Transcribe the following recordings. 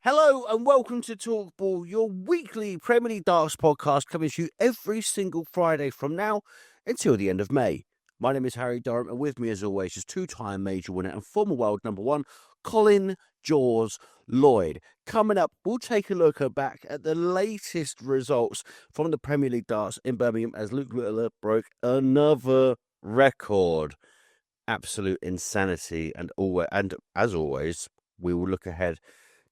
Hello and welcome to talkBULL, your weekly Premier League Darts podcast coming to you every single Friday from now until the end of May. My name is Harry Durham, and with me as always is two-time major winner and former world number one, Colin Lloyd. Coming up, we'll take a look back at the latest results from the Premier League Darts in Birmingham as Luke Littler broke another record. Absolute insanity, and as always, we will look ahead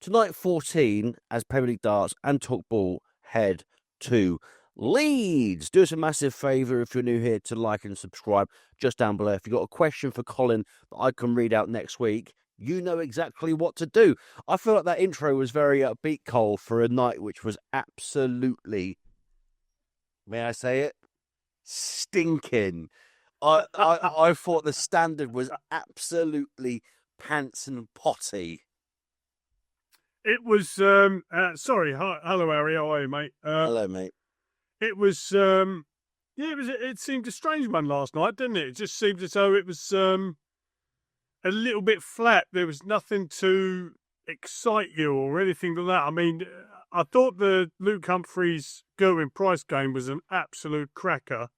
to night 14 as Premier League Darts and talkBULL head to Leeds. Do us a massive favour if you're new here to like and subscribe just down below. If you've got a question for Colin that I can read out next week, you know exactly what to do. I feel like that intro was very upbeat, Cole, for a night which was absolutely, may I say it, stinking. I thought the standard was absolutely pants and potty. It was, sorry, hello Harry, how are you, mate? Hello, mate. It was, it seemed a strange one last night, didn't it? It just seemed as though it was a little bit flat. There was nothing to excite you or anything like that. I mean, I thought the Luke Humphreys Gerwen Price game was an absolute cracker.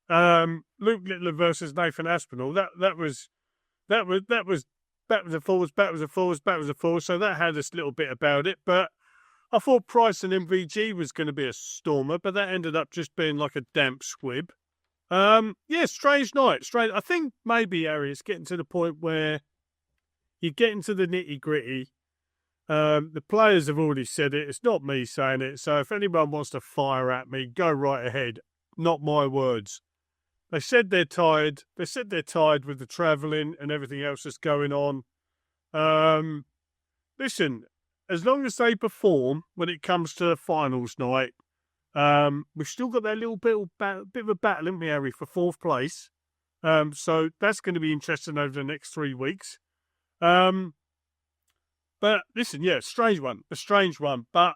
Luke Littler versus Nathan Aspinall, that was backwards and forwards. So that had this little bit about it. But I thought Price and MVG was going to be a stormer, but that ended up just being like a damp squib. Strange night. I think maybe, Harry, it's getting to the point where you get into the nitty-gritty. The players have already said it. It's not me saying it. So if anyone wants to fire at me, go right ahead. Not my words. They said they're tired. They said they're tired with the travelling and everything else that's going on. Listen, as long as they perform when it comes to finals night, we've still got that little bit of a battle, haven't we, Harry, for fourth place. So that's going to be interesting over the next 3 weeks. But listen, a strange one. But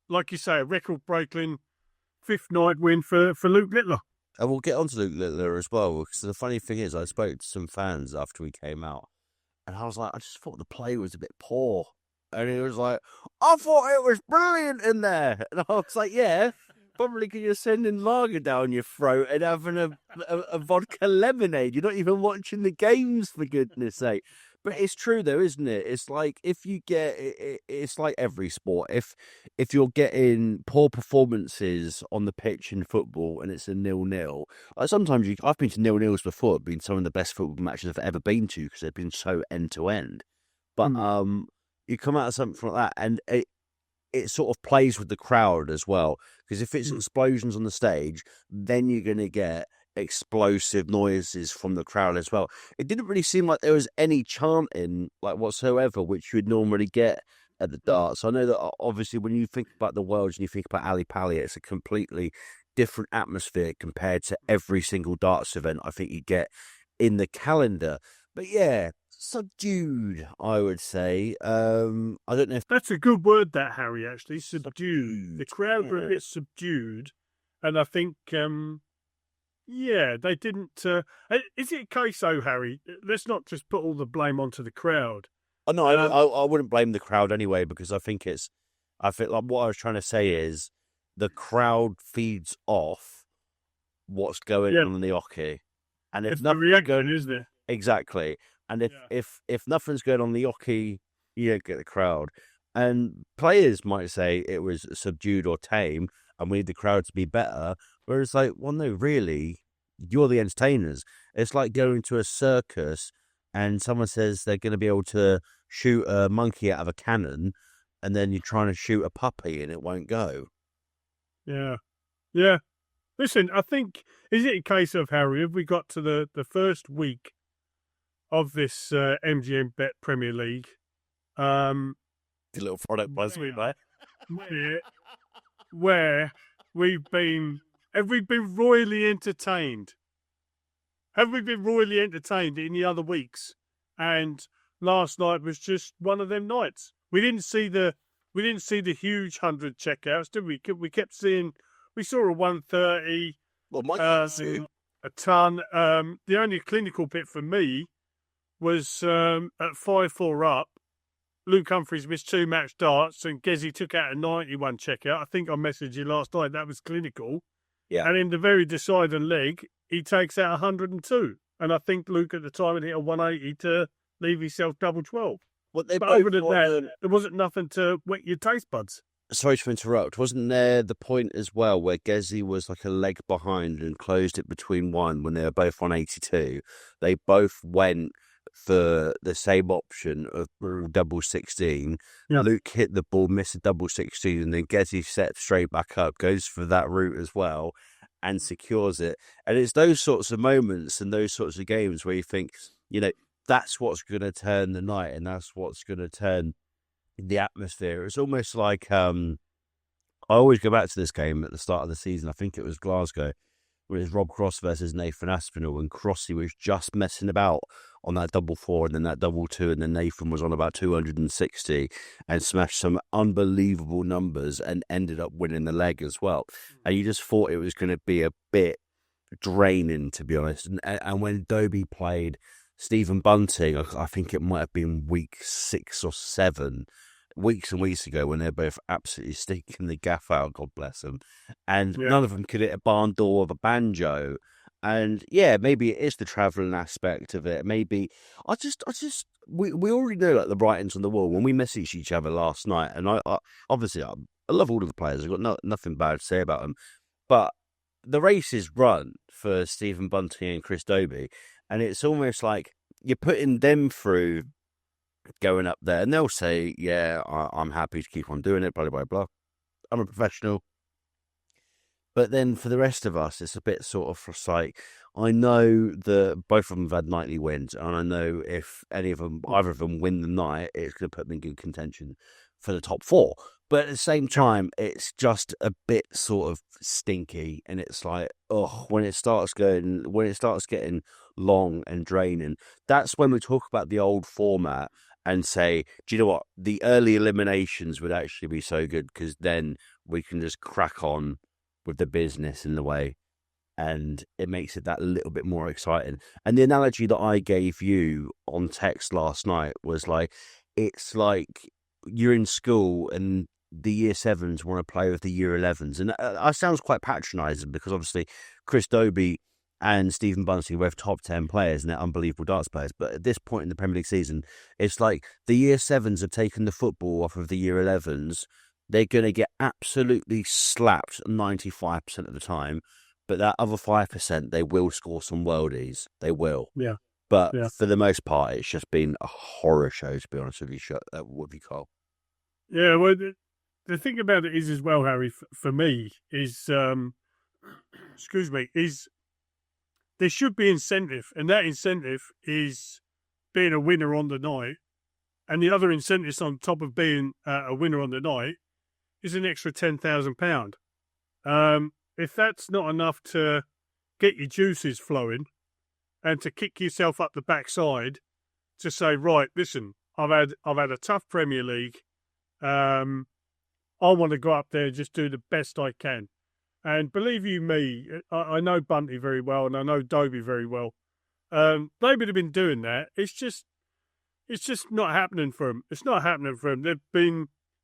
like you say, a record-breaking fifth night win for Luke Littler. And we'll get on to Luke Littler as well, because the funny thing is, I spoke to some fans after we came out, and I was like, I just thought the play was a bit poor. And he was like, I thought it was brilliant in there. And I was like, yeah, probably because you're sending lager down your throat and having a vodka lemonade. You're not even watching the games, for goodness sake. But it's true, though, isn't it? It's like if you get it's like every sport. If you're getting poor performances on the pitch in football and it's a 0-0, like sometimes I've been to 0-0s before. It's been some of the best football matches I've ever been to because they've been so end to end. But you come out of something like that, and it sort of plays with the crowd as well. Because if it's explosions on the stage, then you're going to get explosive noises from the crowd as well. It didn't really seem like there was any chanting like whatsoever, which you would normally get at the darts. I know that obviously when you think about the Worlds and you think about Ali Pali, it's a completely different atmosphere compared to every single darts event I think you get in the calendar. But yeah, subdued, I would say. I don't know if that's a good word, that, Harry, actually. Subdued. The crowd were a bit subdued, and I think they didn't. Is it a case, though, Harry? Let's not just put all the blame onto the crowd. Oh, no, I wouldn't blame the crowd anyway, because I think like what I was trying to say is the crowd feeds off what's going on in the hockey. And if nothing's reaction, isn't it? Exactly. And if nothing's going on in the hockey, you don't get the crowd. And players might say it was subdued or tame, and we need the crowd to be better. Whereas, like, well, no, really, you're the entertainers. It's like going to a circus and someone says they're going to be able to shoot a monkey out of a cannon, and then you're trying to shoot a puppy and it won't go. Yeah. Listen, I think, is it a case of, Harry, have we got to the first week of this MGM Bet Premier League? The little product buzzword, mate. Where have we been royally entertained? Have we been royally entertained in the other weeks? And last night was just one of them nights. We didn't see the huge 100 checkouts, did we? We saw a 130. Well, a ton. The only clinical bit for me was at 5-4 up. Luke Humphries missed 2 match darts and Gezi took out a 91 checkout. I think I messaged you last night. That was clinical. Yeah. And in the very deciding leg, he takes out 102. And I think Luke at the time had hit a 180 to leave himself double 12. But other than that, there wasn't nothing to wet your taste buds. Sorry to interrupt. Wasn't there the point as well where Gezi was like a leg behind and closed it between one when they were both on 82? They both went for the same option of double 16. Yeah. Luke hit the ball, missed a double 16, and then Gezi set straight back up, goes for that route as well, and secures it. And it's those sorts of moments and those sorts of games where you think, that's what's going to turn the night, and that's what's going to turn the atmosphere. It's almost like I always go back to this game at the start of the season. I think it was Glasgow, where it was Rob Cross versus Nathan Aspinall, and Crossy was just messing about on that double 4 and then that double 2, and then Nathan was on about 260 and smashed some unbelievable numbers and ended up winning the leg as well. And you just thought it was going to be a bit draining, to be honest. And when Dobie played Stephen Bunting, I think it might have been week 6 or 7, weeks and weeks ago, when they're both absolutely sticking the gaff out, God bless them, and none of them could hit a barn door with a banjo. And yeah, maybe it is the travelling aspect of it. Maybe we already know like the writings on the wall when we messaged each other last night. And I obviously I love all of the players. I've got nothing bad to say about them, but the race is run for Stephen Bunting and Chris Dobie, and it's almost like you're putting them through going up there, and they'll say, yeah, I'm happy to keep on doing it, blah, blah, blah. I'm a professional. But then for the rest of us, it's a bit sort of like, I know that both of them have had nightly wins, and I know if either of them win the night, it's going to put them in good contention for the top 4. But at the same time, it's just a bit sort of stinky, and it's like, when it starts getting long and draining, that's when we talk about the old format and say, do you know what? The early eliminations would actually be so good, because then we can just crack on with the business in the way, and it makes it that little bit more exciting. And the analogy that I gave you on text last night was like, it's like you're in school and the year 7s want to play with the year 11s. And that sounds quite patronising, because obviously Chris Dobie and Stephen Bunting are both top 10 players and they're unbelievable darts players. But at this point in the Premier League season, it's like the year 7s have taken the football off of the year 11s. They're going to get absolutely slapped 95% of the time. But that other 5%, they will score some worldies. They will. Yeah. But for the most part, it's just been a horror show, to be honest with you, Cole. Yeah, well, the thing about it is as well, Harry, for me, is, is there should be incentive. And that incentive is being a winner on the night. And the other incentives on top of being a winner on the night is an extra £10,000. If that's not enough to get your juices flowing and to kick yourself up the backside to say, right, listen, I've had a tough Premier League. I want to go up there and just do the best I can. And believe you me, I know Bunty very well and I know Dobie very well. They would have been doing that. It's just not happening for them. It's not happening for them.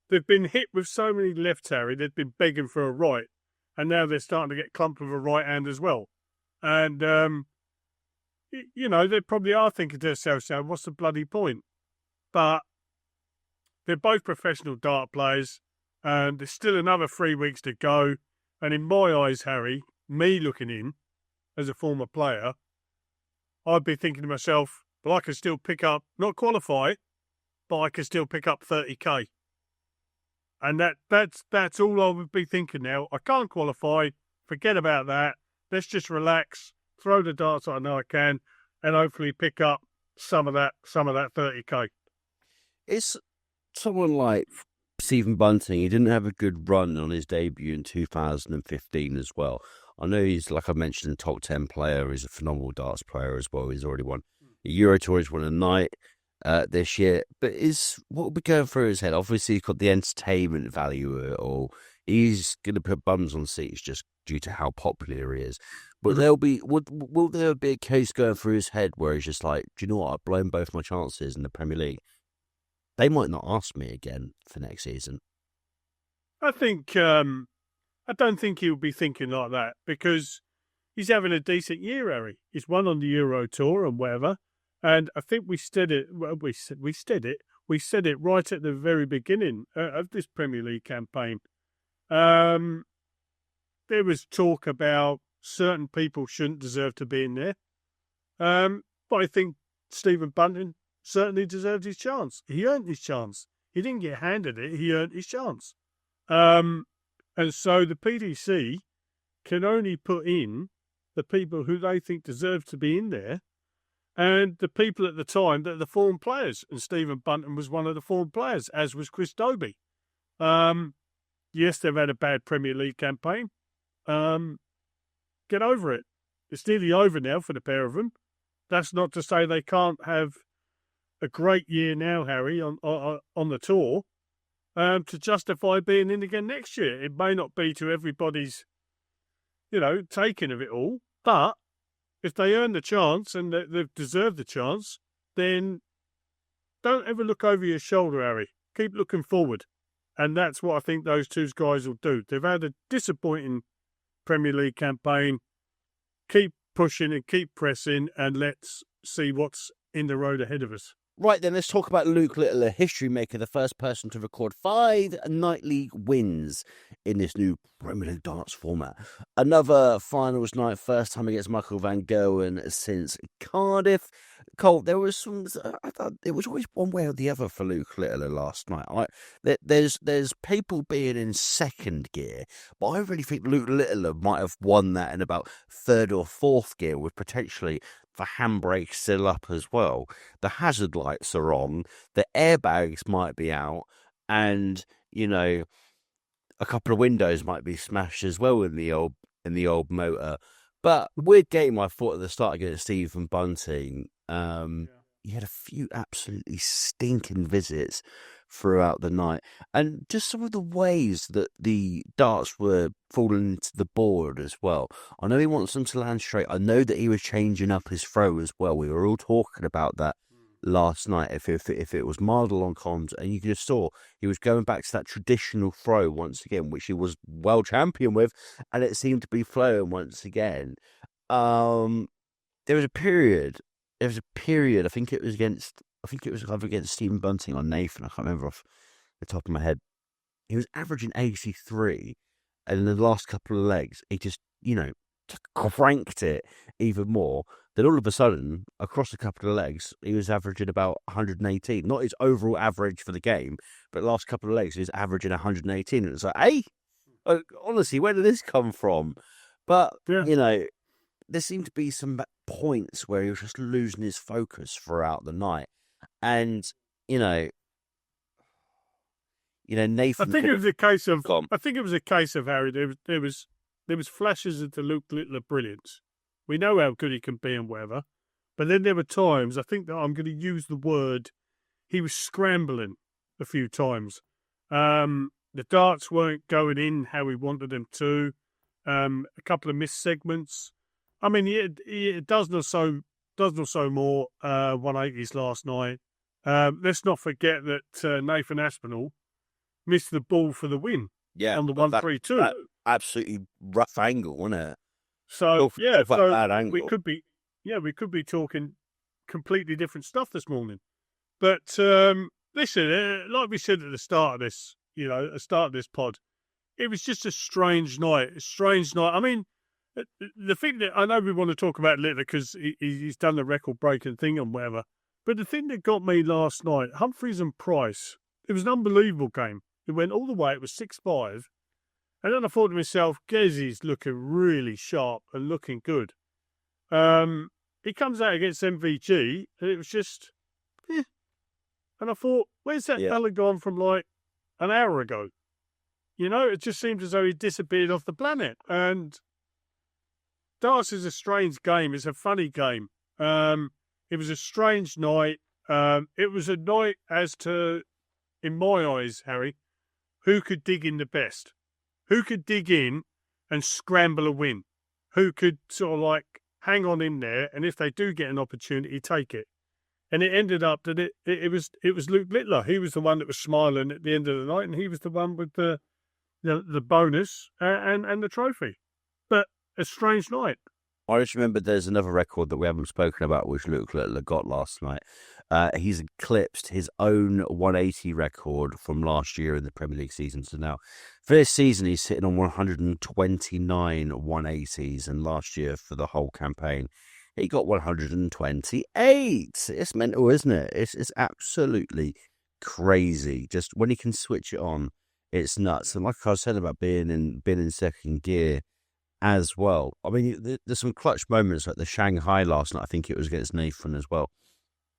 They've been hit with so many lefts, Harry. They've been begging for a right, and now they're starting to get clumped with a right hand as well. And they probably are thinking to themselves, "What's the bloody point?" But they're both professional dart players, and there's still another 3 weeks to go. And in my eyes, Harry, me looking in as a former player, I'd be thinking to myself, but I can still pick up, not qualify, but I can still pick up 30k. And that's all I would be thinking now. I can't qualify, forget about that. Let's just relax, throw the darts I know I can, and hopefully pick up some of that 30k. It's someone like Stephen Bunting. He didn't have a good run on his debut in 2015 as well. I know he's, like I mentioned, a top 10 player. He's a phenomenal darts player as well. He's already won the Euro Tour. He's won a night this year. But what will be going through his head? Obviously, he's got the entertainment value of it all. He's going to put bums on seats just due to how popular he is. But will there be a case going through his head where he's just like, do you know what? I've blown both my chances in the Premier League. they might not ask me again for next season. I think I don't think he'll be thinking like that because he's having a decent year, Harry. He's won on the Euro Tour and whatever. And I think we said it. Well, we said it right at the very beginning of this Premier League campaign. There was talk about certain people shouldn't deserve to be in there. But I think Stephen Bunting certainly deserved his chance. He earned his chance. He didn't get handed it. He earned his chance. And so the PDC can only put in the people who they think deserve to be in there and the people at the time that are the form players. And Stephen Bunting was one of the form players, as was Chris Dobie. Yes, they've had a bad Premier League campaign. Get over it. It's nearly over now for the pair of them. That's not to say they can't have a great year now, Harry, on the tour to justify being in again next year. It may not be to everybody's, taking of it all, but if they earn the chance and they've deserved the chance, then don't ever look over your shoulder, Harry. Keep looking forward. And that's what I think those two guys will do. They've had a disappointing Premier League campaign. Keep pushing and keep pressing, and let's see what's in the road ahead of us. Right then, let's talk about Luke Little, a history maker, the first person to record 5 night league wins in this new Premier League darts format. Another finals night, first time against Michael van Gerwen since Cardiff. Cole, there was some. I thought it was always one way or the other for Luke Little last night. There's people being in second gear, but I really think Luke Little might have won that in about third or fourth gear, with potentially the handbrake still up as well. The hazard lights are on, the airbags might be out, and a couple of windows might be smashed as well in the old motor. But weird game, I thought at the start against Stephen Bunting. He had a few absolutely stinking visits throughout the night, and just some of the ways that the darts were falling into the board as well. I know he wants them to land straight. I know that he was changing up his throw as well. We were all talking about that last night. If it was mild along comms, and you just saw he was going back to that traditional throw once again, which he was well champion with, and it seemed to be flowing once again. There was a period. I think it was either against Stephen Bunting or Nathan. I can't remember off the top of my head. He was averaging 83, and in the last couple of legs, he just, cranked it even more. Then all of a sudden, across a couple of legs, he was averaging about 118. Not his overall average for the game, but the last couple of legs, he was averaging 118. And it's like, hey, honestly, where did this come from? But, there seemed to be some points where he was just losing his focus throughout the night. And, Nathan. I think it was a case of Harry. There was flashes of the Luke Little brilliance. We know how good he can be and whatever. But then there were times, I think that I'm going to use the word, he was scrambling a few times. The darts weren't going in how we wanted them to. A couple of missed segments. I mean, it does not so more 180s last night. Let's not forget that Nathan Aspinall missed the ball for the win. Yeah, on the 1-3-2. Absolutely rough angle, wasn't it? So bad angle. we could be talking completely different stuff this morning. But listen, like we said at the start of this, pod, it was just a strange night. I mean, the thing that I know we want to talk about Little because he's done the record-breaking thing and whatever, but the thing that got me last night, Humphreys and Price, it was an unbelievable game. It went all the way. It was 6-5. And then I thought to myself, Gezzy's looking really sharp and looking good. He comes out against MVG, and it was just, And I thought, where's that fella gone from like an hour ago? It just seemed as though he disappeared off the planet. And darts is a strange game. It's a funny game. It was a strange night. It was a night as to, in my eyes, Harry, who could dig in the best? Who could dig in and scramble a win? Who could sort of like hang on in there, and if they do get an opportunity, take it? And it ended up that it was Luke Littler. He was the one that was smiling at the end of the night, and he was the one with the bonus and the trophy. But a strange night. I just remember there's another record that we haven't spoken about, which Luke Littler got last night. He's eclipsed his own 180 record from last year in the Premier League season. So now, for this season, he's sitting on 129 180s, and last year for the whole campaign, he got 128. It's mental, isn't it? It's absolutely crazy. Just when he can switch it on, it's nuts. And like I was saying about being in second gear as well. I mean, there's some clutch moments like the Shanghai last night. I think it was against Nathan as well.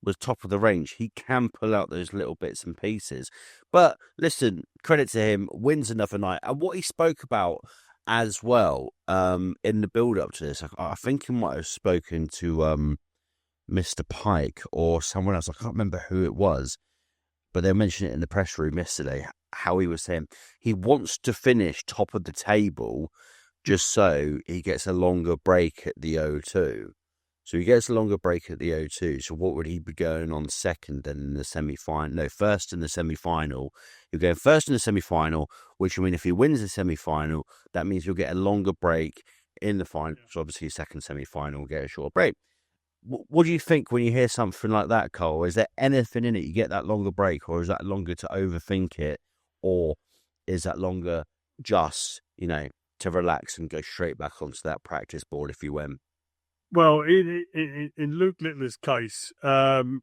Was top of the range. He can pull out those little bits and pieces. But listen, credit to him, wins another night. And what he spoke about as well in the build-up to this, I think he might have spoken to Mr. Pike or someone else. I can't remember who it was, but they mentioned it in the press room yesterday, how he was saying he wants to finish top of the table just so he gets a longer break at the O2. So he gets a longer break at the O2. So what would he be going on second then in the semi-final? No, first in the semi-final. You're going first in the semi-final, which will mean if he wins the semi-final, that means you'll get a longer break in the final. So obviously second semi-final will get a short break. What do you think when you hear something like that, Cole? Is there anything in it? You get that longer break, or is that longer to overthink it? Or is that longer just, to relax and go straight back onto that practice board if you win? Well, in Luke Littler's case, Luke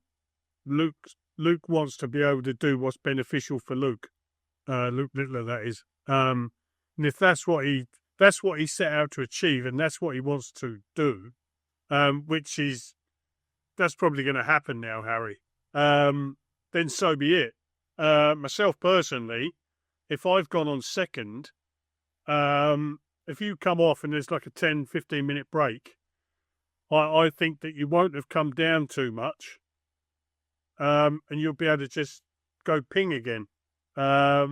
wants to be able to do what's beneficial for Luke. Luke Littler, that is. And if that's what he set out to achieve, and that's what he wants to do, that's probably going to happen now, Harry. Then so be it. Myself personally, if I've gone on second, if you come off and there's like a 10, 15-minute break, I think that you won't have come down too much, and you'll be able to just go ping again. But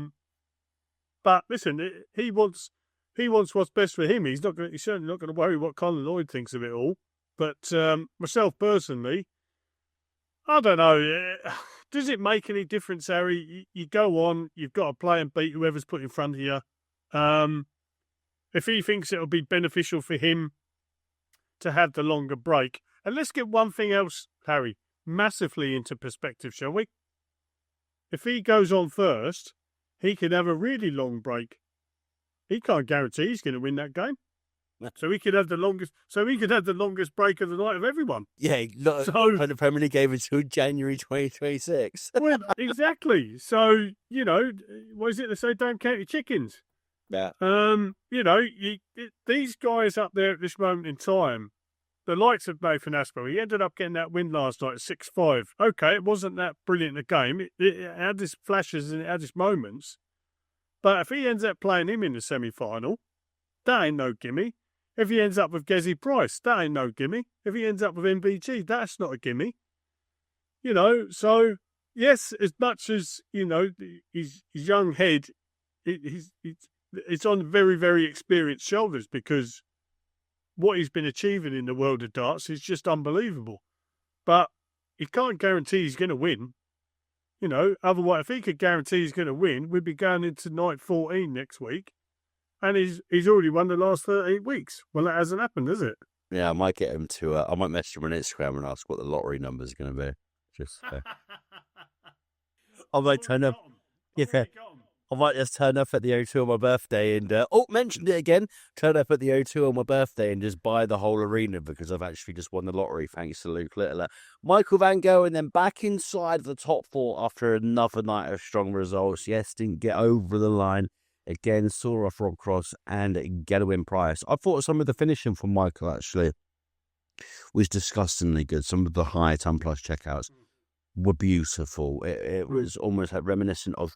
listen, he wants what's best for him. He's certainly not going to worry what Colin Lloyd thinks of it all. But myself personally, I don't know. Does it make any difference, Harry? You go on, you've got to play and beat whoever's put in front of you. If he thinks it'll be beneficial for him to have the longer break. And let's get one thing else, Harry, massively into perspective, shall we? If he goes on first, he could have a really long break. He can't guarantee he's going to win that game. So he could have the longest. So he could have the longest break of the night of everyone. Yeah, the Premier League gave until January 2026. Well, exactly. So what is it they say? Don't count your chickens. Yeah. These guys up there at this moment in time, the likes of Nathan Aspel, he ended up getting that win last night at 6-5. Okay, it wasn't that brilliant a game. It had its flashes and it had its moments. But if he ends up playing him in the semi-final, that ain't no gimme. If he ends up with Gezi Price, that ain't no gimme. If he ends up with MVG, that's not a gimme. So yes, as much as, his young head, it's on very, very experienced shoulders, because what he's been achieving in the world of darts is just unbelievable. But he can't guarantee he's going to win. Otherwise, if he could guarantee he's going to win, we'd be going into night 14 next week. And he's already won the last 13 weeks. Well, that hasn't happened, has it? Yeah, I might get him to. I might message him on Instagram and ask what the lottery number is going to be. Just. I might turn up. Yeah. I might just turn up at the O2 on my birthday and, mentioned it again, turn up at the O2 on my birthday and just buy the whole arena because I've actually just won the lottery thanks to Luke Littler. Michael Van Gogh, and then back inside the top four after another night of strong results. Yes, didn't get over the line. Again, saw off Rob Cross and Gerwen Price. I thought some of the finishing from Michael actually was disgustingly good. Some of the high ton plus checkouts were beautiful. It was almost like reminiscent of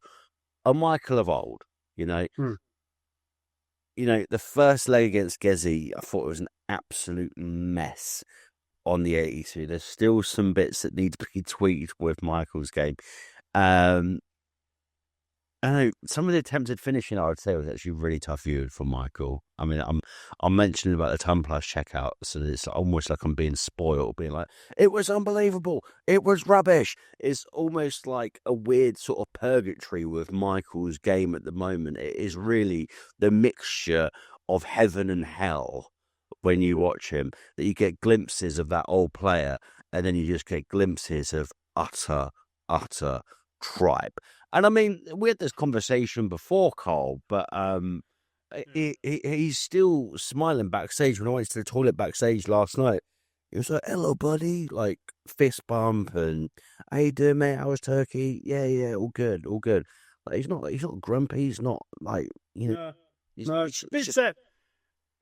a Michael of old, the first leg against Gezi, I thought it was an absolute mess on the 82. There's still some bits that need to be tweaked with Michael's game. I know some of the attempted finishing, I would say, was actually really tough viewed from Michael. I mean, I'm mentioning about the ton plus checkout, so it's almost like I'm being spoiled, being like, it was unbelievable, it was rubbish. It's almost like a weird sort of purgatory with Michael's game at the moment. It is really the mixture of heaven and hell when you watch him, that you get glimpses of that old player, and then you just get glimpses of utter tribe. And I mean, we had this conversation before, Carl, but he's still smiling backstage. When I went to the toilet backstage last night, he was like, "Hello, buddy," like fist bump, and "How you doing, mate? How was Turkey? Yeah, all good, all good." Like he's not grumpy. He's not like No, it's a bit sad.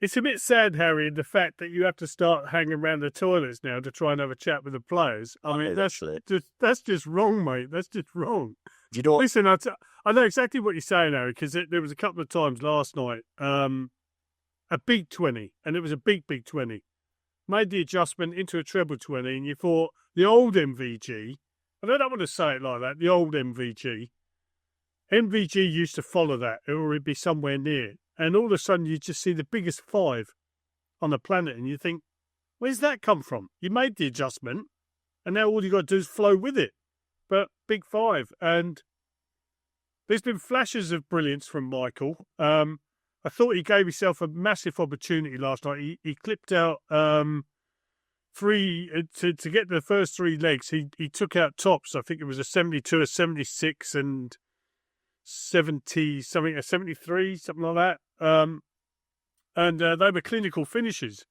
It's a bit sad, Harry, the fact that you have to start hanging around the toilets now to try and have a chat with the players. I mean, that's just wrong, mate. That's just wrong. You know what? Listen, I know exactly what you're saying, Harry, because there was a couple of times last night, a big 20, and it was a big 20. Made the adjustment into a treble 20, and you thought the old MVG, I don't want to say it like that, the old MVG used to follow that, or it'd be somewhere near. And all of a sudden, you just see the biggest 5 on the planet, and you think, where's that come from? You made the adjustment, and now all you got to do is flow with it. But big 5, and there's been flashes of brilliance from Michael. I thought he gave himself a massive opportunity last night. He clipped out 3 to get the first 3 legs. He took out tops. I think it was a 72, a 76, and 70 something, a 73, something like that. And they were clinical finishes.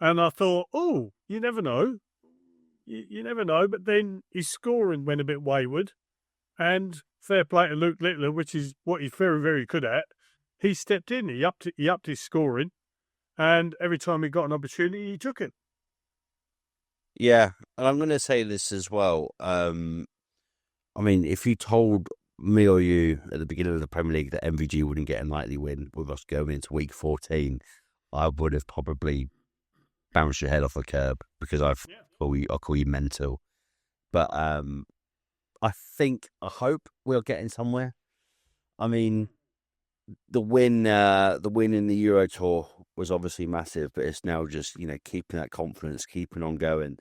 And I thought, oh, you never know. You never know. But then his scoring went a bit wayward. And fair play to Luke Littler, which is what he's very, very good at. He stepped in. He upped his scoring. And every time he got an opportunity, he took it. Yeah, and I'm going to say this as well. I mean, if you told me or you at the beginning of the Premier League that MVG wouldn't get a nightly win with us going into week 14, I would have probably bounced your head off the curb because I call you mental. But I hope we're getting somewhere. I mean, the win in the Euro Tour was obviously massive, but it's now just keeping that confidence, keeping on going.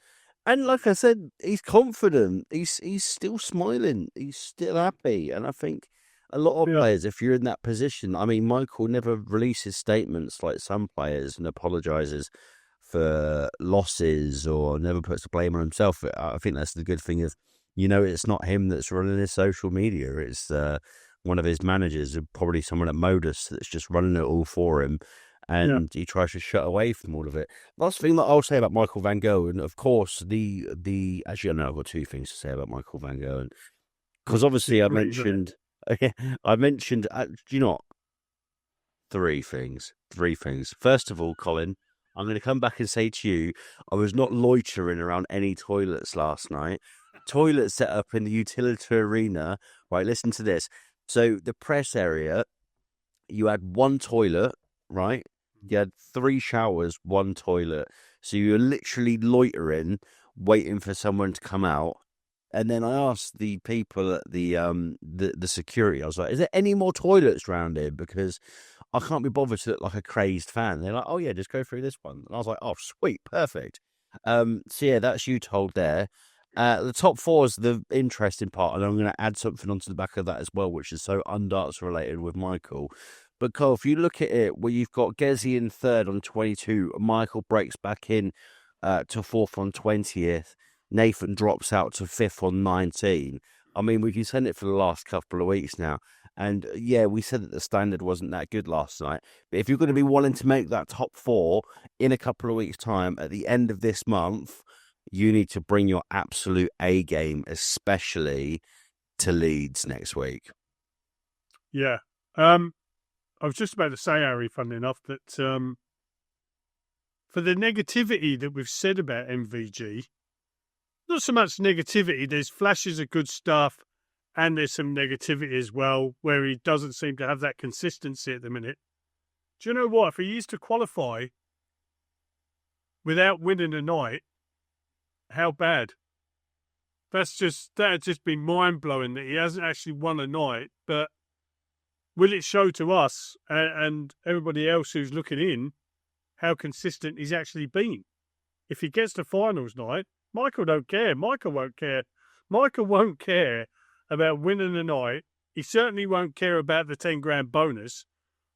And like I said, he's confident. He's still smiling. He's still happy. And I think a lot of players, if you're in that position, I mean, Michael never releases statements like some players and apologises for losses or never puts the blame on himself. I think that's the good thing is, it's not him that's running his social media. It's one of his managers, probably someone at Modus, that's just running it all for him. And he tries to shut away from all of it. Last thing that I'll say about Michael Van Gerwen, of course, actually, I know I've got 2 things to say about Michael Van Gerwen. Because obviously I mentioned, do you not? 3 things. First of all, Colin, I'm going to come back and say to you, I was not loitering around any toilets last night. Toilets set up in the utility arena. Right, listen to this. So the press area, you had 1 toilet, right? You had 3 showers, 1 toilet. So you were literally loitering, waiting for someone to come out. And then I asked the people at the security, I was like, is there any more toilets around here? Because I can't be bothered to look like a crazed fan. They're like, oh yeah, just go through this one. And I was like, oh, sweet, perfect. So yeah, that's you told there. The top 4 is the interesting part, and I'm going to add something onto the back of that as well, which is so undarts related with Michael. But Cole, if you look at it, where you've got Gezi in 3rd on 22, Michael breaks back in to 4th on 20th, Nathan drops out to 5th on 19. I mean, we can send it for the last couple of weeks now. And yeah, we said that the standard wasn't that good last night. But if you're going to be wanting to make that top 4 in a couple of weeks' time at the end of this month, you need to bring your absolute A game, especially to Leeds next week. Yeah. I was just about to say, Harry, funnily enough, that for the negativity that we've said about MVG, not so much negativity, there's flashes of good stuff and there's some negativity as well, where he doesn't seem to have that consistency at the minute. Do you know what? If he used to qualify without winning a night, how bad? That'd just be mind-blowing that he hasn't actually won a night, but will it show to us and everybody else who's looking in how consistent he's actually been? If he gets to finals night, Michael don't care. Michael won't care. Michael won't care about winning the night. He certainly won't care about the 10 grand bonus.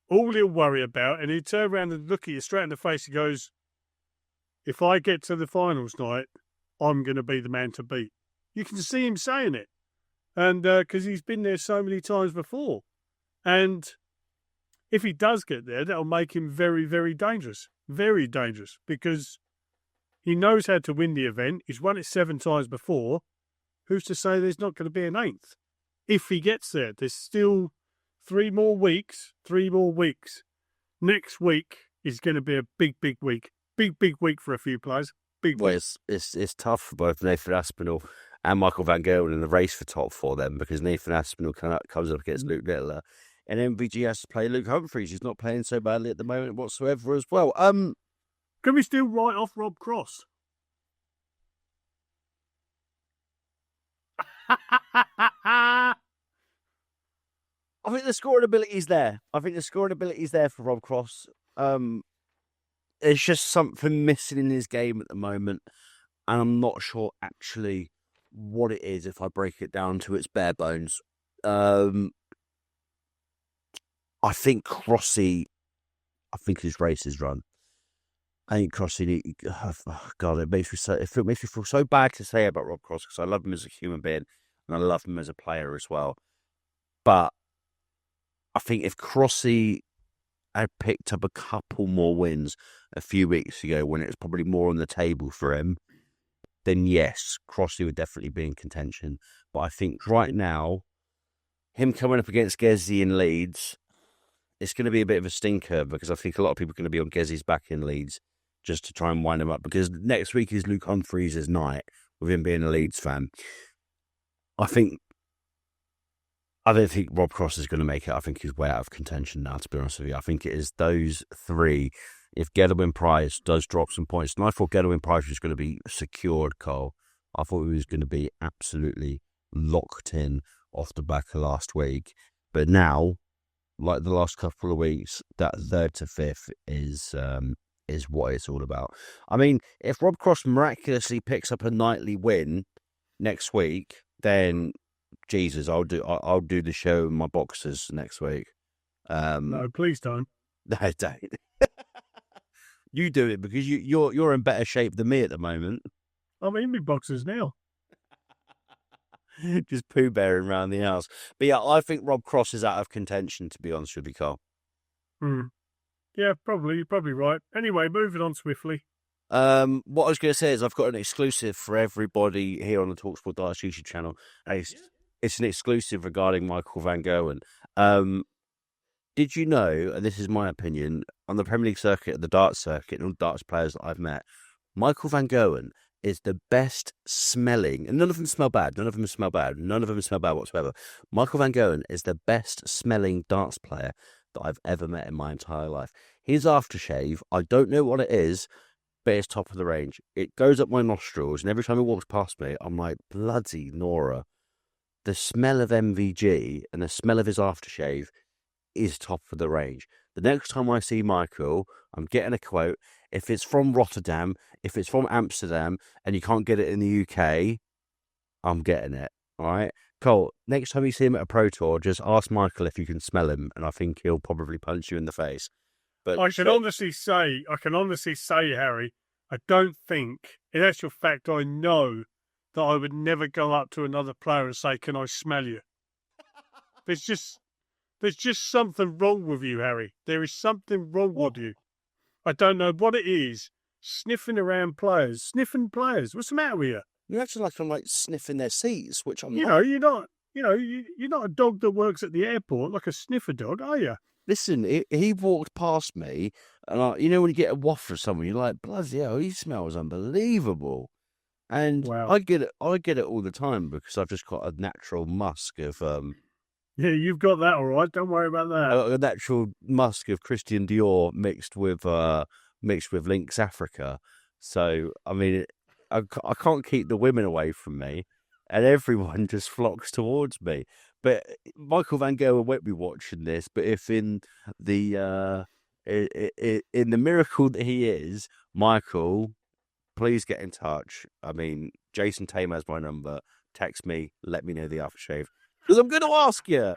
All he'll worry about, and he'll turn around and look at you straight in the face, he goes, if I get to the finals night, I'm going to be the man to beat. You can see him saying it. And because he's been there so many times before. And if he does get there, that'll make him very, very dangerous. Very dangerous. Because he knows how to win the event. He's won it 7 times before. Who's to say there's not going to be an 8th? If he gets there, there's still 3 more weeks. 3 more weeks. Next week is going to be a big, big week. Big, big week for a few players. Big Well, week. it's tough for both Nathan Aspinall and Michael Van Gerwen in the race for top 4 then, because Nathan Aspinall comes up against Luke Littler, and MVG has to play Luke Humphries, who's not playing so badly at the moment whatsoever as well. Can we still write off Rob Cross? I think the scoring ability is there. For Rob Cross. There's just something missing in his game at the moment, and I'm not sure actually what it is if I break it down to its bare bones. I think Crossy, his race is run. I think Crossy, God, it makes me feel so bad to say about Rob Cross because I love him as a human being and I love him as a player as well. But I think if Crossy had picked up a couple more wins a few weeks ago when it was probably more on the table for him, then yes, Crossy would definitely be in contention. But I think right now, him coming up against Gezi in Leeds, it's going to be a bit of a stinker because I think a lot of people are going to be on Gezi's back in Leeds just to try and wind him up because next week is Luke Humphries' night with him being a Leeds fan. I don't think Rob Cross is going to make it. I think he's way out of contention now, to be honest with you. I think it is those 3. If Gerwen Price does drop some points, and I thought Gerwen Price was going to be secured, Cole. I thought he was going to be absolutely locked in off the back of last week. But now, like the last couple of weeks, that 3rd to 5th is what it's all about. I mean, if Rob Cross miraculously picks up a nightly win next week, then Jesus, I'll do the show in my boxers next week. No, please don't. No, don't. You do it because you're in better shape than me at the moment. I'm in my boxers now. Just poo bearing around the house. But yeah, I think Rob Cross is out of contention, to be honest with you, Carl. Yeah, probably. You're probably right. Anyway, moving on swiftly. What I was going to say is I've got an exclusive for everybody here on the talkSPORT DARTS YouTube channel. It's an exclusive regarding Michael Van Gerwen. Did you know, and this is my opinion, on the Premier League circuit, the darts circuit, and all darts players that I've met, Michael Van Gerwen is the best smelling, and none of them smell bad whatsoever. Michael Van Gerwen is the best smelling darts player that I've ever met in my entire life. His aftershave, I don't know what it is, but it's top of the range. It goes up my nostrils, and every time he walks past me, I'm like, bloody Nora. The smell of MVG and the smell of his aftershave is top of the range. The next time I see Michael, I'm getting a quote. If it's from Rotterdam, if it's from Amsterdam, and you can't get it in the UK, I'm getting it. All right, Cole. Next time you see him at a Pro Tour, just ask Michael if you can smell him, and I think he'll probably punch you in the face. But I can honestly say, Harry, I don't think, in actual fact, I know that I would never go up to another player and say, "Can I smell you?" There's just something wrong with you, Harry. There is something wrong with you. I don't know what it is. Sniffing around players, sniffing players. What's the matter with you? You're acting like I'm like sniffing their seats, which I'm not. You're not a dog that works at the airport like a sniffer dog, are you? Listen, he walked past me, and when you get a waft of someone, you're like, bloody hell, he smells unbelievable. And wow. I get it all the time because I've just got a natural musk of Yeah, you've got that all right. Don't worry about that. A natural musk of Christian Dior mixed with Lynx Africa. So I mean, I can't keep the women away from me. and everyone just flocks towards me. But Michael Van Gerwen won't be watching this. But if in the in the miracle that he is, Michael, please get in touch. I mean, Jason Tame has my number. Text me, let me know the aftershave, because I'm going to ask you.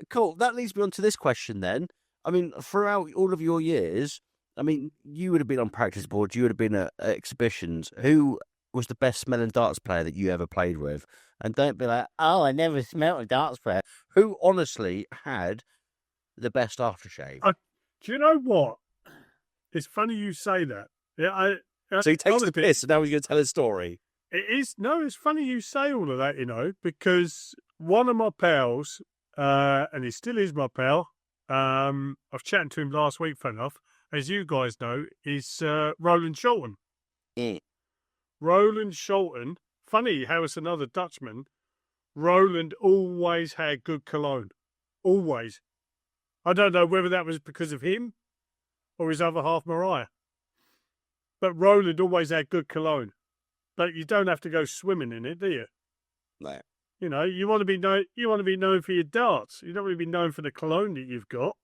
Cool. That leads me on to this question then. I mean, throughout all of your years, I mean, you would have been on practice boards, you would have been at exhibitions. Who was the best smelling darts player that you ever played with? And don't be like, oh, I never smelt a darts player. Who honestly had the best aftershave? Do you know what? It's funny you say that. Yeah, so he takes the piss, and now he's going to tell his story. It is. No, it's funny you say all of that, because one of my pals, and he still is my pal, I've chatted to him last week, fun enough, as you guys know, is Roland Sholton. Yeah. Roland Sholton, funny how it's another Dutchman, Roland always had good cologne. Always. I don't know whether that was because of him or his other half, Mariah. But Roland always had good cologne. But you don't have to go swimming in it, do you? No. You want to be known. You want to be known for your darts. You don't want to be known for the cologne that you've got.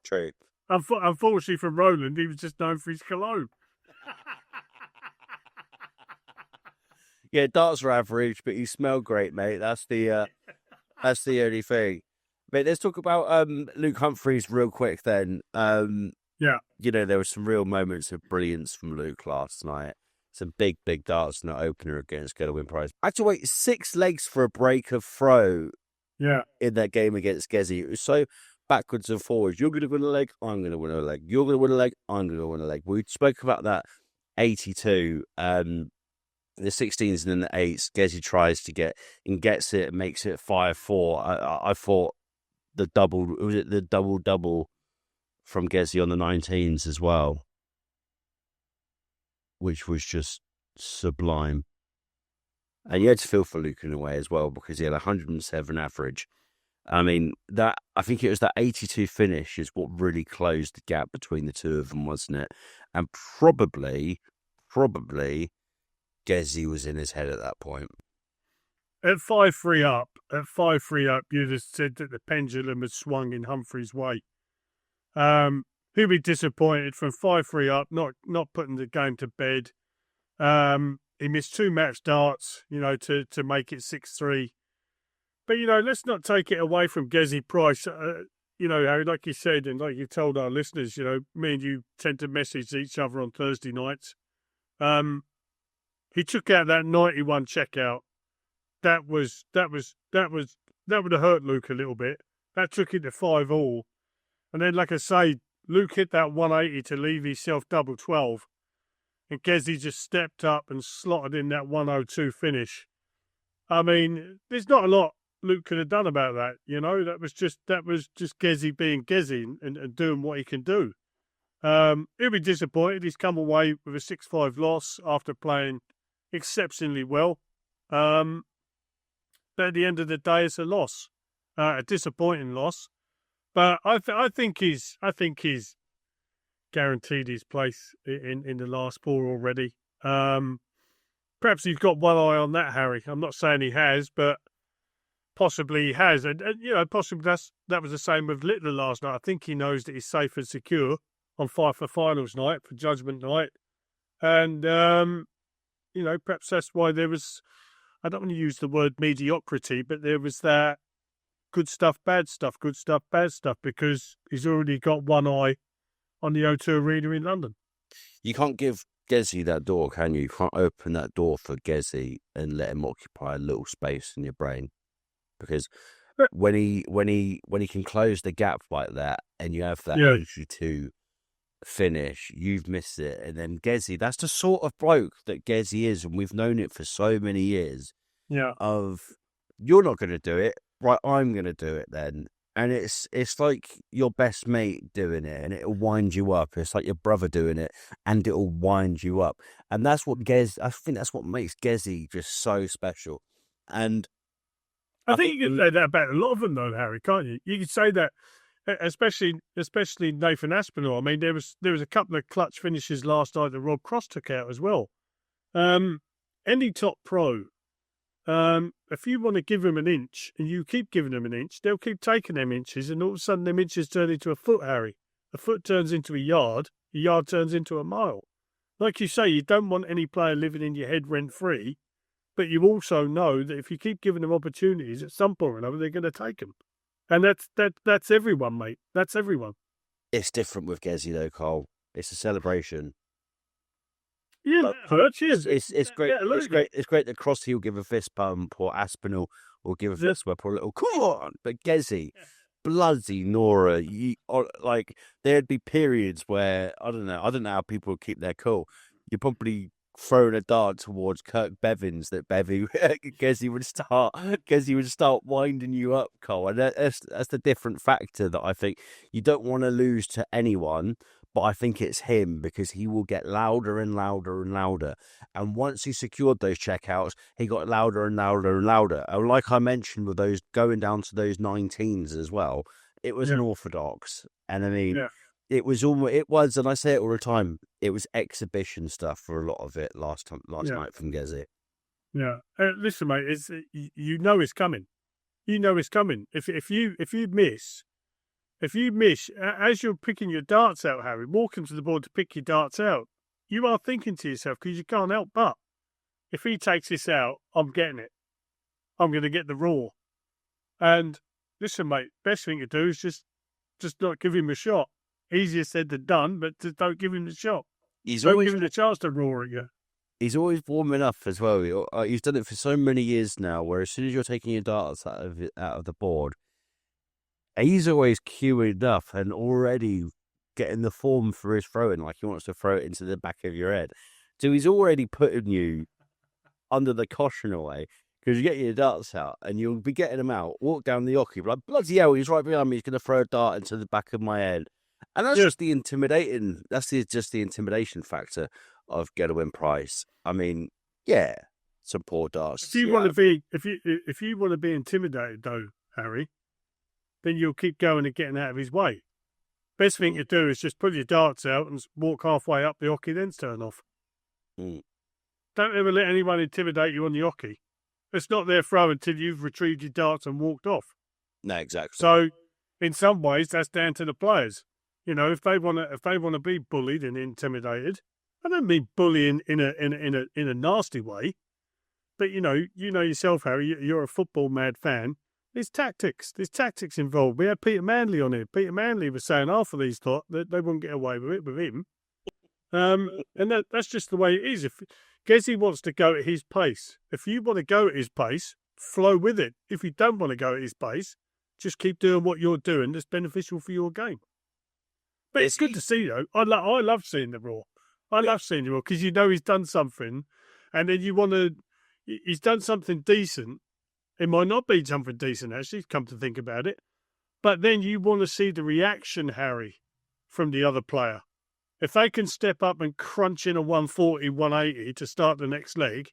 True. Unfortunately for Roland, he was just known for his cologne. Yeah, darts are average, but you smell great, mate. That's the only thing. But let's talk about Luke Humphries real quick then. Yeah. There were some real moments of brilliance from Luke last night. Some big darts in the opener against Gerwen prize. I had to wait 6 legs for a break of throw. Yeah. In that game against Gezi. It was so backwards and forwards. You're going to win a leg, I'm going to win a leg. You're going to win a leg, I'm going to win a leg. We spoke about that 82. The 16s and then the 8s. Gezi tries to get and gets it, makes it 5-4. I thought the double from Gezi on the 19s as well, which was just sublime. And you had to feel for Luke in a way as well, because he had 107 average. I mean, I think it was that 82 finish is what really closed the gap between the two of them, wasn't it? And probably Gezi was in his head at that point. At 5-3 up, you'd have said that the pendulum had swung in Humphries' way. He'd be disappointed from 5-3 up, not putting the game to bed. He missed 2 match darts, to make it 6-3. But, let's not take it away from Gezi Price. Harry, like you said, and like you told our listeners, me and you tend to message each other on Thursday nights. He took out that 91 checkout. That would have hurt Luke a little bit. That took it to 5-all. And then, like I say, Luke hit that 180 to leave himself double 12. And Gezi just stepped up and slotted in that 102 finish. I mean, there's not a lot Luke could have done about that, That was just Gezi being Gezi and doing what he can do. He'll be disappointed. He's come away with a 6-5 loss after playing exceptionally well. But at the end of the day, it's a loss, a disappointing loss. But I think he's guaranteed his place in the last 4 already. Perhaps he's got one eye on that, Harry. I'm not saying he has, but possibly he has. And possibly that was the same with Littler last night. I think he knows that he's safe and secure on Fight for Finals night, for Judgment night. And, perhaps that's why there was, I don't want to use the word mediocrity, but there was that good stuff, bad stuff, good stuff, bad stuff, because he's already got one eye on the O2 Arena in London. You can't give Gezi that door, can you? You can't open that door for Gezi and let him occupy a little space in your brain. Because when he can close the gap like that, and you have that 82 finish, you've missed it. And then Gezi, that's the sort of bloke that Gezi is, and we've known it for so many years. Yeah. Of, you're not going to do it, right? I'm going to do it then. And it's like your best mate doing it, and it'll wind you up. It's like your brother doing it, and it'll wind you up. And that's what I think that's what makes Gezi just so special. And I think you can say that about a lot of them, though, Harry, can't you? You can say that, especially Nathan Aspinall. I mean, there was a couple of clutch finishes last night that Rob Cross took out as well. any top pro, if you want to give them an inch and you keep giving them an inch, they'll keep taking them inches, and all of a sudden them inches turn into a foot, Harry. A foot turns into a yard turns into a mile. Like you say, you don't want any player living in your head rent-free, but you also know that if you keep giving them opportunities, at some point or another, they're going to take them. And that's everyone, mate. That's everyone. It's different with Gezi, though, Cole. It's a celebration. Yeah, that hurts. Yes. It's great. It's great. It's great that Crossley will give a fist bump, or Aspinall will give a fist bump, or a little come on. But Gezi, bloody Nora, there'd be periods where I don't know how people would keep their cool. You're probably throwing a dart towards Kirk Bevins that Gezi would start winding you up, Cole. And that's the different factor that I think you don't want to lose to anyone. But I think it's him, because he will get louder and louder and louder. And once he secured those checkouts, he got louder and louder and louder. And like I mentioned, with those going down to those 19s as well, it was unorthodox. And I mean, it was, and I say it all the time, it was exhibition stuff for a lot of it last night from Gezi. Yeah. Listen, mate, you know it's coming. You know it's coming. If you miss, as you're picking your darts out, Harry, walking to the board to pick your darts out, you are thinking to yourself, because you can't help but, if he takes this out, I'm getting it. I'm going to get the raw. And listen, mate, best thing to do is just not give him a shot. Easier said than done, but just don't give him the shot. Don't give him the chance to roar at you. He's always warming up as well. He's done it for so many years now, where as soon as you're taking your darts out of the board, he's always queuing up and already getting the form for his throwing, like he wants to throw it into the back of your head. So he's already putting you under the caution away, because you get your darts out and you'll be getting them out, walk down the hockey, like, bloody hell, he's right behind me, he's going to throw a dart into the back of my head. And that's just the intimidation factor of Gerwen Price. I mean, some poor darts. If you want to be intimidated, though, Harry, then you'll keep going and getting out of his way. Best thing to do is just pull your darts out and walk halfway up the hockey, then turn off. Don't ever let anyone intimidate you on the hockey. It's not their throw until you've retrieved your darts and walked off. No, exactly. So, in some ways, that's down to the players. You know, if they want to be bullied and intimidated, I don't mean bullying in a nasty way, but you know yourself, Harry. You're a football mad fan. There's tactics involved. We had Peter Manley on here. Peter Manley was saying half of these thought that they wouldn't get away with it with him. And that's just the way it is. If Gezi wants to go at his pace, if you want to go at his pace, flow with it. If you don't want to go at his pace, just keep doing what you're doing that's beneficial for your game. But it's good to see, though. I love seeing the raw. I love seeing the raw, because you know he's done something, and then he's done something decent. It might not be something decent, actually, come to think about it. But then you want to see the reaction, Harry, from the other player. If they can step up and crunch in a 140, 180 to start the next leg,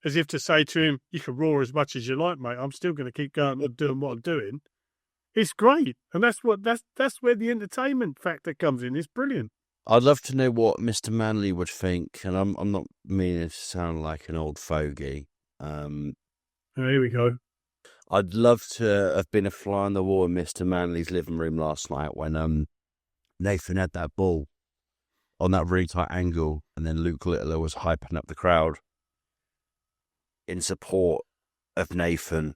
as if to say to him, you can roar as much as you like, mate, I'm still going to keep going and doing what I'm doing. It's great. And that's where the entertainment factor comes in. It's brilliant. I'd love to know what Mr. Manley would think, and I'm not meaning to sound like an old fogey. Here we go. I'd love to have been a fly on the wall in Mr. Manley's living room last night when Nathan had that ball on that really tight angle, and then Luke Littler was hyping up the crowd in support of Nathan.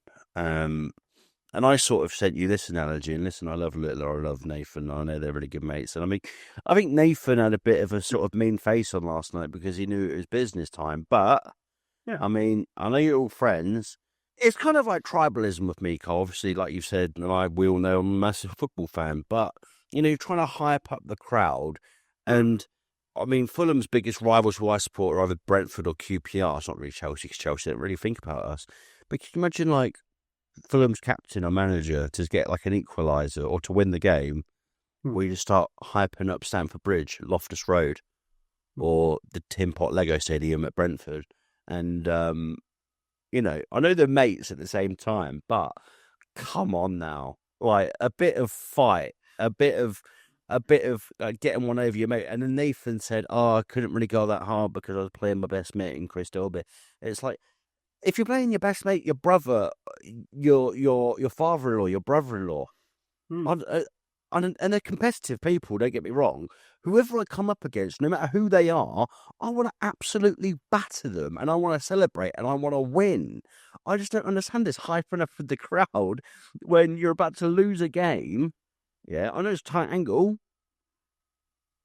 And I sort of sent you this analogy, and listen, I love Littler, I love Nathan, I know they're really good mates. And I mean, I think Nathan had a bit of a sort of mean face on last night because he knew it was business time. But, I mean, I know you're all friends. It's kind of like tribalism with me, Cole. Obviously, like you said, and we all know I'm a massive football fan. But, you know, you're trying to hype up the crowd. And, I mean, Fulham's biggest rivals who I support are either Brentford or QPR. It's not really Chelsea, because Chelsea don't really think about us. But can you imagine, like, Fulham's captain or manager to get, like, an equaliser or to win the game, where you just start hyping up Stamford Bridge, Loftus Road, or the Tin Pot Lego Stadium at Brentford. And, you know, I know they're mates at the same time, but come on now. Like, a bit of fight, a bit of a bit of getting one over your mate. And then Nathan said, "Oh, I couldn't really go that hard because I was playing my best mate in Chris Dolby." It's like, if you're playing your best mate, your brother, your father-in-law, your brother-in-law, Hmm. and they're competitive people, don't get me wrong. Whoever I come up against, no matter who they are, I want to absolutely batter them, and I want to celebrate, and I want to win. I just don't understand this hyping up with the crowd when you're about to lose a game. Yeah, I know it's tight angle,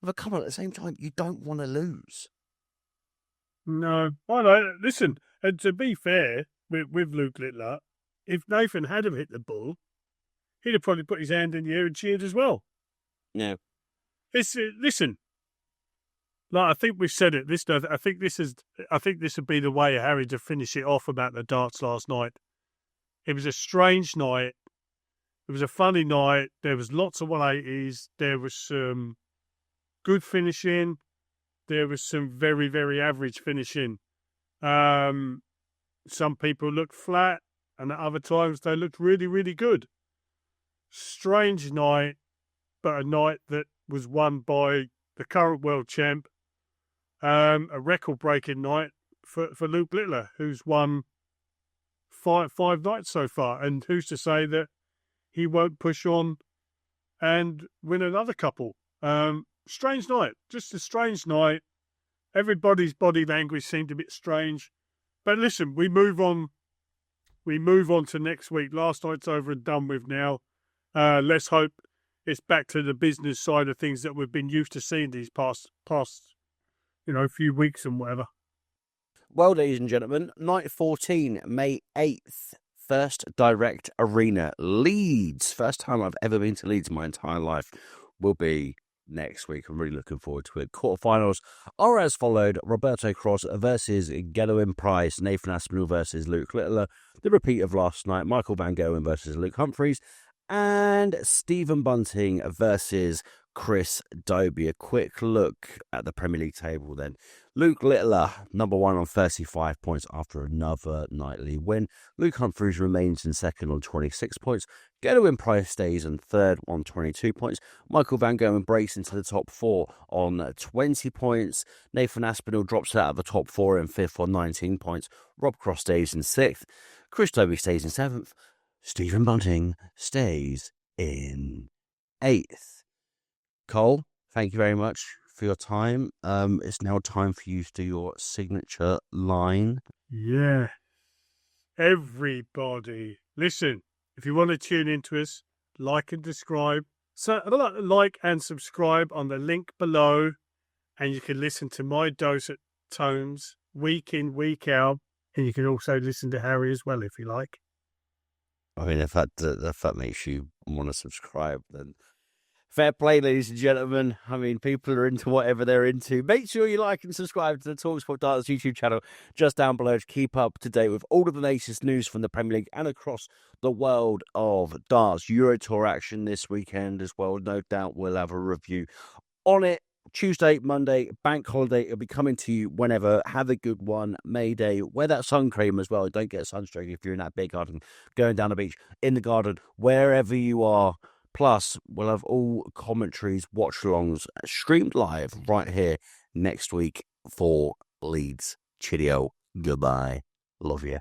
but come on, at the same time, you don't want to lose. No, I know. Listen, and to be fair with Luke Littler, if Nathan had have hit the ball, he'd have probably put his hand in the air and cheered as well. Yeah. Listen, like I think we've said it. I think this would be the way Harry to finish it off about the darts last night. It was a strange night. It was a funny night. There was lots of 180s. There was some good finishing. There was some very, very average finishing. Some people looked flat, and at other times they looked really, really good. Strange night, but a night that was won by the current world champ. A record-breaking night for Luke Littler, who's won five nights so far, and who's to say that he won't push on and win another couple. Strange night, just a strange night. Everybody's body language seemed a bit strange. But listen, we move on. We move on to next week. Last night's over and done with now. Let's hope it's back to the business side of things that we've been used to seeing these past few weeks and whatever. Well, ladies and gentlemen, night 14, May 8th, First Direct Arena, Leeds. First time I've ever been to Leeds in my entire life will be next week. I'm really looking forward to it. Quarterfinals are as followed: Roberto Cross versus Gerwen Price, Nathan Aspinall versus Luke Littler, the repeat of last night, Michael Van Gerwen versus Luke Humphries, and Stephen Bunting versus Chris Dobie. A quick look at the Premier League table then. Luke Littler, number one on 35 points after another nightly win. Luke Humphries remains in second on 26 points. Gerwen Price stays in third on 22 points. Michael Van Gerwen breaks into the top four on 20 points. Nathan Aspinall drops out of the top four in fifth on 19 points. Rob Cross stays in sixth. Chris Dobie stays in seventh. Stephen Bunting stays in eighth. Cole, thank you very much for your time. It's now time for you to do your signature line. Yeah. Everybody, listen, if you want to tune into us, like and subscribe. So like and subscribe on the link below, and you can listen to my dose at tones week in, week out, and you can also listen to Harry as well if you like. I mean, if that makes you want to subscribe, then fair play, ladies and gentlemen. I mean, people are into whatever they're into. Make sure you like and subscribe to the talkSPORT Darts YouTube channel just down below to keep up to date with all of the latest news from the Premier League and across the world of darts. Euro Tour action this weekend as well. No doubt we'll have a review on it. Tuesday, Monday, bank holiday. It'll be coming to you whenever. Have a good one. May Day. Wear that sun cream as well. Don't get sunstroke if you're in that big garden, going down the beach, in the garden, wherever you are. Plus, we'll have all commentaries, watch-alongs, streamed live right here next week for Leeds. Cheerio. Goodbye. Love you.